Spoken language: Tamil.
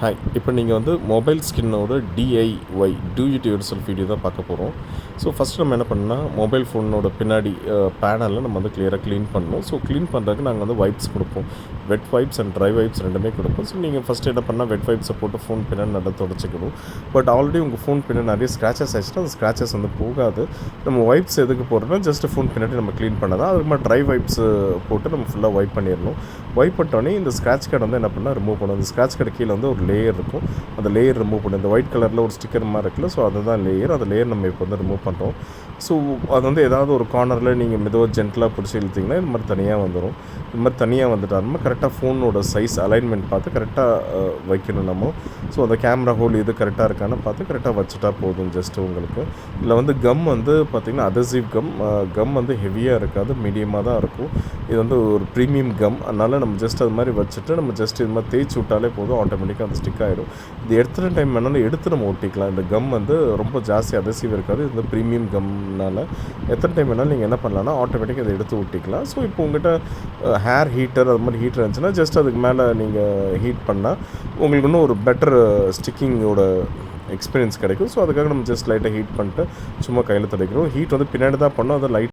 ஹாய், இப்போ நீங்கள் வந்து மொபைல் ஸ்கின்னோட DIY do it yourself video தான் பார்க்க போகிறோம். ஸோ ஃபஸ்ட்டு நம்ம என்ன பண்ணால் மொபைல் ஃபோனோட பின்னாடி பேனலில் நம்ம வந்து கிளியராக க்ளீன் பண்ணணும். ஸோ க்ளீன் பண்ணுறதுக்கு நாங்கள் வந்து வைப்ஸ் கொடுப்போம். Wet wipes and dry wipes ரெண்டுமே கொடுப்போம். ஸோ நீங்கள் ஃபஸ்ட்டு என்ன பண்ணால் வெட் வைப்ஸை போட்டு ஃபோன் பின்னாடி நல்லா தொடச்சிக்கணும். பட் ஆல்ரெடி உங்கள் ஃபோன் பின்னாடி நிறைய ஸ்க்ராச்சஸ் ஆகிடுச்சுன்னா அந்த ஸ்க்ராச்சஸ் வந்து போகாது. நம்ம வைப்ஸ் எதுக்கு போடுறோம்னா ஜஸ்ட்டு ஃபோன் பின்னாடி நம்ம க்ளீன் பண்ண தான். அதுக்கு மாதிரி ட்ரை வைப்ஸ் போட்டு நம்ம ஃபுல்லாக வைப் பண்ணிடணும். வைப் பண்ணிட்டோன்னே இந்த ஸ்க்ராட்ச் கார்டு வந்து என்ன பண்ணால் ரிமூவ் பண்ணணும். அந்த ஸ்க்ராட்ச் கார்டு கீழே வந்து ஒரு லேயர் இருக்கும். அந்த லேயர் ரிமூவ் பண்ணணும். இந்த ஒயிட் கலரில் ஒரு ஸ்டிக்கர் மாதிரி இருக்குல்ல, ஸோ அதுதான் லேயர். அந்த லேயர் நம்ம இப்போ வந்து ரிமூவ் பண்ணுறோம். ஸோ அது வந்து ஏதாவது ஒரு கார்னரில் நீங்கள் மெதுவாக ஜென்டலாக பிடிச்சி இழுத்திங்கன்னா இது மாதிரி தனியாக வந்துடும். இது மாதிரி தனியாக வந்துட்டாருன்னா கரெக்டாக ஃபோனோட சைஸ் அலைன்மெண்ட் பார்த்து கரெக்டாக வைக்கணும் நம்ம. ஸோ அந்த கேமரா ஹோல் இது கரெக்டாக இருக்கான்னு பார்த்து கரெக்டாக வச்சுட்டா போதும் ஜஸ்ட்டு உங்களுக்கு. இதில் வந்து கம் வந்து பார்த்திங்கன்னா அதசிவ் கம் வந்து ஹெவியாக இருக்காது, மீடியமாக தான் இருக்கும். இது வந்து ஒரு ப்ரீமியம் கம். அதனால் நம்ம ஜஸ்ட் அது மாதிரி வச்சுட்டு நம்ம ஜஸ்ட் இது மாதிரி தேய்ச்சி விட்டாலே போதும், ஆட்டோமேட்டிக்காக அந்த ஸ்டிக் ஆகிடும். இது எத்தனை டைம் வேணாலும் எடுத்து நம்ம ஒட்டிக்கலாம். இந்த கம் வந்து ரொம்ப ஜாஸ்தி அதசிவ் இருக்காது. இது வந்து ப்ரீமியம் கம்னால் எத்தனை டைம் வேணாலும் நீங்கள் என்ன பண்ணலாம்னா ஆட்டோமேட்டிக்காக இதை எடுத்து ஒட்டிக்கலாம். ஸோ இப்போ உங்கள்கிட்ட ஹேர் ஹீட்டர் அது மாதிரி ஹீட்டர் இருந்துச்சுன்னா ஜஸ்ட் அதுக்கு மேலே நீங்கள் ஹீட் பண்ணால் உங்களுக்கு இன்னும் ஒரு பெட்டர் ஸ்டிக்கிங்கோட எக்ஸ்பீரியன்ஸ் கிடைக்கும். ஸோ அதுக்காக நம்ம ஜஸ்ட் லைட்டாக ஹீட் பண்ணிட்டு சும்மா கையில் துடைக்கிறோம். ஹீட் வந்து பின்னாடி தான் பண்ணோம், அதை லைட்